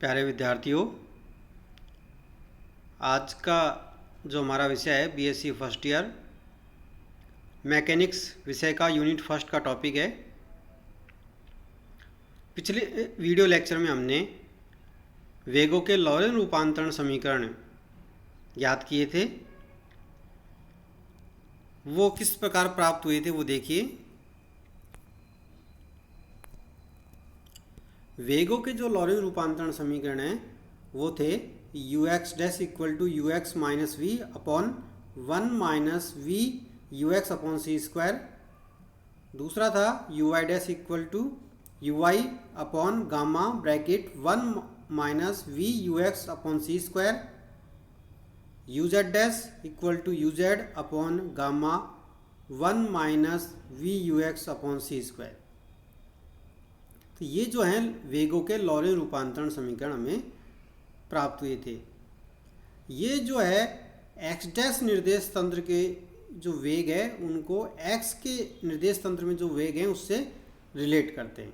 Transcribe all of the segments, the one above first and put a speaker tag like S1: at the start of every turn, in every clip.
S1: प्यारे विद्यार्थियों, आज का जो हमारा विषय है बीएससी फर्स्ट ईयर मैकेनिक्स विषय का यूनिट फर्स्ट का टॉपिक है। पिछले वीडियो लेक्चर में हमने वेगों के लॉरेंट रूपांतरण समीकरण याद किए थे। वो किस प्रकार प्राप्त हुए थे वो देखिए। वेगों के जो लॉरेंट रूपांतरण समीकरण हैं वो थे u x dash equal to you x minus we upon 1 minus we you x upon C square. दूसरा था u I dash equal to you i upon gamma bracket 1 minus we you x upon C square. U Z dash equal to you z upon gamma 1 minus we you x upon C square. तो ये जो हैं वेगों के Laurent रूपांतरण समीकरण हमें प्राप्त हुए थे। ये जो है एक्स डैश निर्देश तंत्र के जो वेग है उनको एक्स के निर्देश तंत्र में जो वेग हैं उससे रिलेट करते हैं।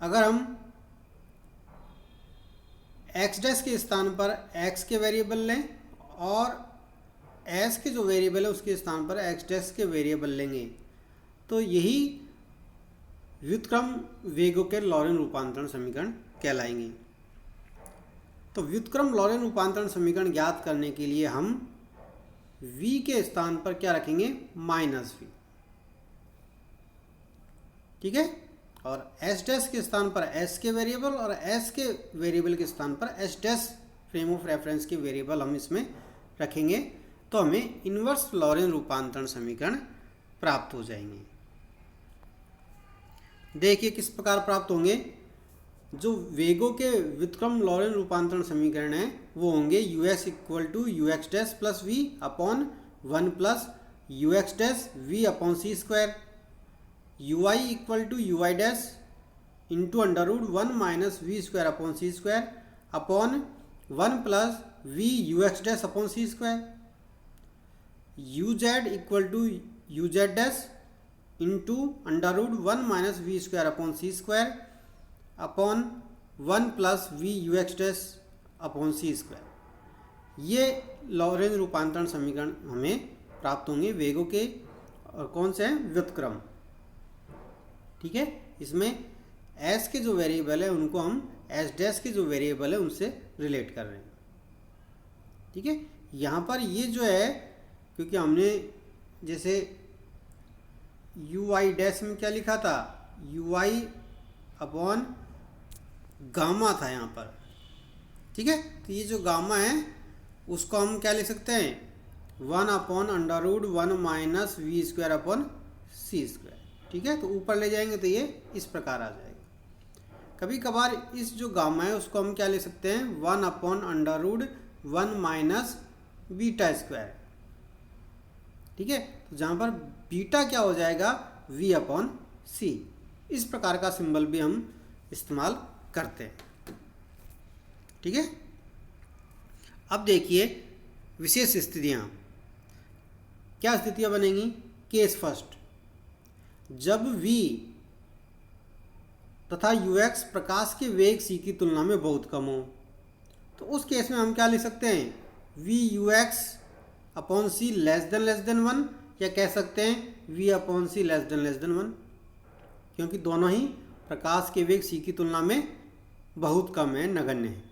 S1: अगर हम एक्स डैश के स्थान पर एक्स के वेरिएबल लें और एस के जो वेरिएबल है उसके स्थान पर एक्स डैश के वेरिएबल लेंगे तो यही व्युत्क्रम वेगों के लॉरेंट रूपांतरण समीकरण कहलाएंगे। तो व्युत्क्रम लॉरेंट रूपांतरण समीकरण ज्ञात करने के लिए हम v के स्थान पर क्या रखेंगे, माइनस v, ठीक है। और s डैश के स्थान पर s के वेरिएबल और s के वेरिएबल के स्थान पर s dash frame of reference के वेरिएबल हम इसमें रखेंगे तो हमें इनवर्स लॉरेंट रूपांतरण समीकरण प्राप्त हो जाएंगे। देखिए किस प्रकार प्राप्त होंगे। जो वेगों के व्युत्क्रम लॉरेंट रूपांतरण समीकरण हैं वो होंगे u x equal to you x dash plus v upon 1 plus u x dash v upon C square. U i equal to you I dash into under root 1 minus v square upon C square upon 1 plus v you x dash upon C square. U z equal to you Z dash into under root 1 minus v square upon C square upon 1 plus v you x dash upon C square. ये Lorentz रूपांतरण समीकरण हमें प्राप्त होंगे वेगों के और कौन से हैं, व्युत्क्रम, ठीक है। इसमें एस के जो वेरिएबल है उनको हम एस डैश के जो वेरिएबल है उनसे रिलेट कर रहे हैं, ठीक है। यहाँ पर ये जो है क्योंकि हमने जैसे यू आई डैश में क्या लिखा था, यू आई अपॉन गामा था यहाँ पर, ठीक है। तो ये जो गामा है उसको हम क्या लिख सकते हैं, 1 upon under root 1 minus v square upon सी स्क्वायर, ठीक है। तो ऊपर ले जाएंगे तो ये इस प्रकार आ जाएगा। कभी कभार इस जो गामा है उसको हम क्या ले सकते हैं, 1 upon under root 1 minus beta square, ठीक है। तो जहाँ पर बीटा क्या हो जाएगा, v अपॉन सी। इस प्रकार का सिंबल भी हम इस्तेमाल करते हैं, ठीक है। अब देखिए विशेष स्थितियाँ, क्या स्थितियाँ बनेंगी। केस फर्स्ट, जब v तथा ux प्रकाश के वेग c की तुलना में बहुत कम हो तो उस केस में हम क्या लिख सकते हैं, v ux अपॉन सी लेस देन 1 या कह सकते हैं v अपॉन सी लेस देन 1, क्योंकि दोनों ही प्रकाश के वेग c की तुलना में बहुत कम है, नगण्य है।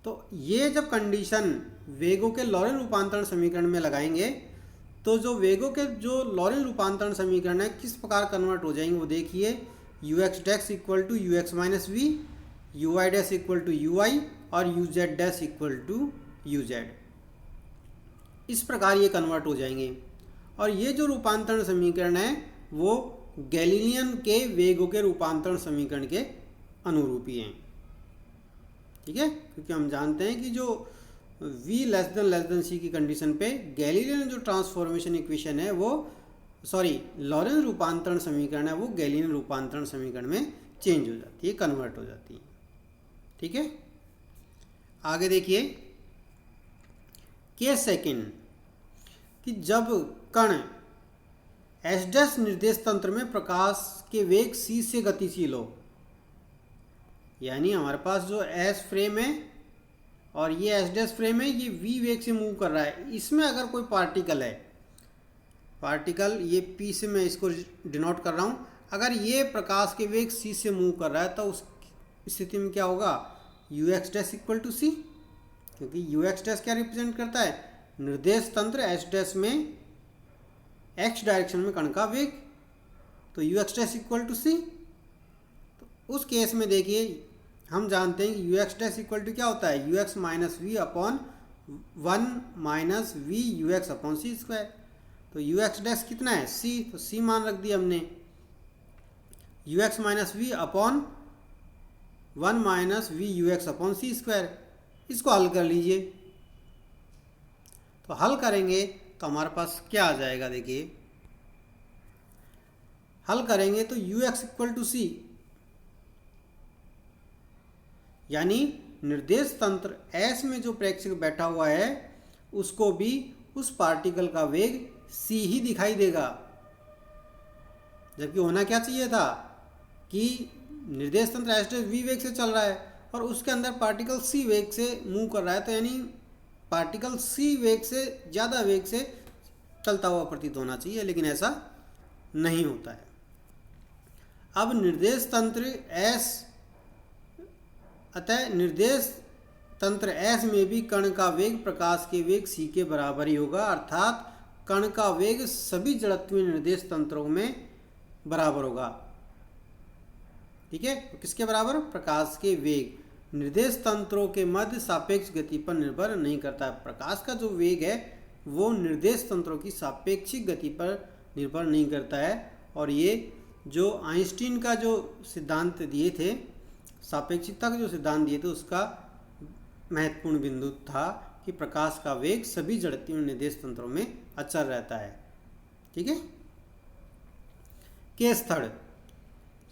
S1: तो ये जब कंडीशन वेगों के लॉरेंट रूपांतरण समीकरण में लगाएंगे तो जो वेगों के जो लॉरेंट रूपांतरण समीकरण है किस प्रकार कन्वर्ट हो जाएंगे वो देखिए। U x dash equal to you x minus we, U I dash equal to you I और U Z dash equal to you Z. इस प्रकार ये कन्वर्ट हो जाएंगे और ये जो रूपांतरण समीकरण है वो गैलीलियन के वेगों के रूपांतरण समीकरण के अनुरूपी हैं, ठीक है। क्योंकि हम जानते हैं कि जो v लेस देन c की कंडीशन पे गैलीलियन जो ट्रांसफॉर्मेशन इक्वेशन है वो लॉरेंट रूपांतरण समीकरण है वो गैलीलियन रूपांतरण समीकरण में चेंज हो जाती है, कन्वर्ट हो जाती है, ठीक है। आगे देखिए केस सेकंड, कि जब कण एस डैश निर्देश तंत्र में प्रकाश के वेग c से गतिशील हो यानी हमारे पास जो एस फ्रेम है और ये एस डैश फ्रेम है, ये वी वेग से मूव कर रहा है। इसमें अगर कोई पार्टिकल है, पार्टिकल ये पी से मैं इसको डिनोट कर रहा हूँ, अगर ये प्रकाश के वेग सी से मूव कर रहा है तो उस स्थिति में क्या होगा, U x dash equal to C, क्योंकि यू एक्स डैश क्या रिप्रेजेंट करता है, निर्देश तंत्र एस डैश में एक्स डायरेक्शन में कण का वेग, तो U x dash equal to C. तो उस केस में देखिए हम जानते हैं कि U x dash equal to क्या होता है, U x minus we upon 1 minus we you x upon C square. तो यू एक्स डैश कितना है, सी, तो सी मान रख दिया हमने, u x minus we upon 1 minus we you x upon C square. इसको हल कर लीजिए, तो हल करेंगे तो हमारे पास क्या आ जाएगा, देखिए हल करेंगे तो यू एक्स इक्वल टू सी, यानी निर्देश तंत्र एस में जो प्रेक्षक बैठा हुआ है उसको भी उस पार्टिकल का वेग सी ही दिखाई देगा, जबकि होना क्या चाहिए था कि निर्देश तंत्र एस डैश वी वेग से चल रहा है और उसके अंदर पार्टिकल सी वेग से मूव कर रहा है, तो यानी पार्टिकल सी वेग से ज़्यादा वेग से चलता हुआ प्रतीत होना चाहिए, लेकिन ऐसा नहीं होता है। अब निर्देश तंत्र एस, अतः निर्देश तंत्र एस में भी कण का वेग प्रकाश के वेग सी के बराबर ही होगा, अर्थात कण का वेग सभी जड़त्वीय निर्देश तंत्रों में बराबर होगा। ठीक है, तो किसके बराबर, प्रकाश के वेग। निर्देश तंत्रों के मध्य सापेक्ष गति पर निर्भर नहीं करता है। प्रकाश का जो वेग है वो निर्देश तंत्रों की सापेक्षिक गति पर निर्भर नहीं करता है। और ये जो आइंस्टीन का जो सिद्धांत दिए थे, सापेक्षिकता का जो सिद्धांत दिए थे, उसका महत्वपूर्ण बिंदु था कि प्रकाश का वेग सभी जड़त्वीय निर्देश तंत्रों में अचर रहता है। ठीक है। केस थर्ड,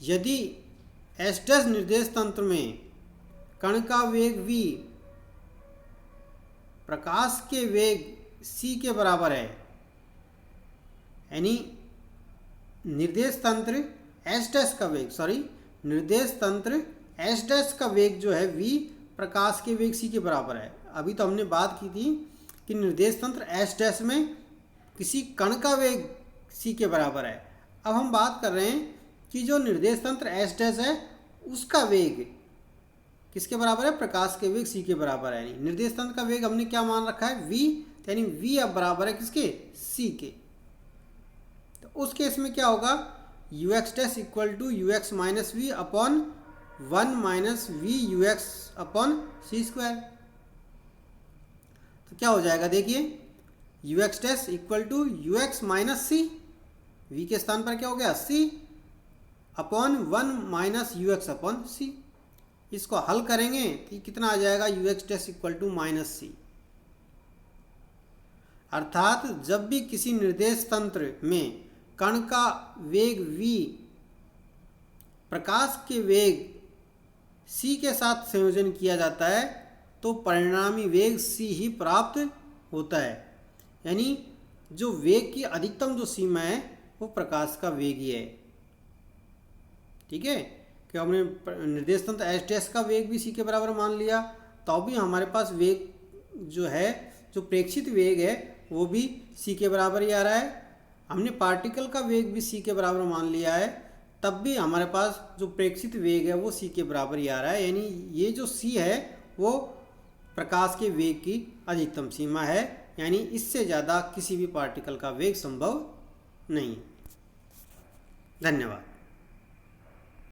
S1: यदि एस डैश निर्देश तंत्र में कण का वेग v प्रकाश के वेग c के बराबर है, यानी निर्देश तंत्र एस डैश का वेग, निर्देश तंत्र एस डैश का वेग जो है v प्रकाश के वेग c के बराबर है। अभी तो हमने बात की थी कि निर्देश तंत्र एस डैश में किसी कण का वेग c के बराबर है। अब हम बात कर रहे हैं कि जो निर्देश तंत्र एस डैश है उसका वेग किसके बराबर है, प्रकाश के वेग c के बराबर है। यानी निर्देश तंत्र का वेग हमने क्या मान रखा है, v, यानी v अब बराबर है किसके, c के। तो उस केस में क्या होगा, U x dash equal to you x minus we upon 1 minus we you x upon C square. तो क्या हो जाएगा, देखिए U x dash equal to you x minus C, V के स्थान पर क्या हो गया c upon 1 minus U x upon C. इसको हल करेंगे तो कितना आ जाएगा, U x dash equal to minus C. अर्थात जब भी किसी निर्देश तंत्र में कण का वेग v प्रकाश के वेग c के साथ संयोजन किया जाता है तो परिणामी वेग c ही प्राप्त होता है। यानी जो वेग की अधिकतम जो सीमा है वो प्रकाश का वेग ही है। ठीक है, कि हमने निर्देश तंत्र एस डैश का वेग भी c के बराबर मान लिया, तो भी हमारे पास वेग जो है, जो प्रेक्षित वेग है वो भी c के बराबर ही आ रहा है। हमने पार्टिकल का वेग भी c के बराबर मान लिया है, तब भी हमारे पास जो प्रेक्षित वेग है वो c के बराबर ही आ रहा है। यानी ये जो c है वो प्रकाश के वेग की अधिकतम सीमा है, यानी इससे ज़्यादा किसी भी पार्टिकल का वेग संभव नहीं। धन्यवाद।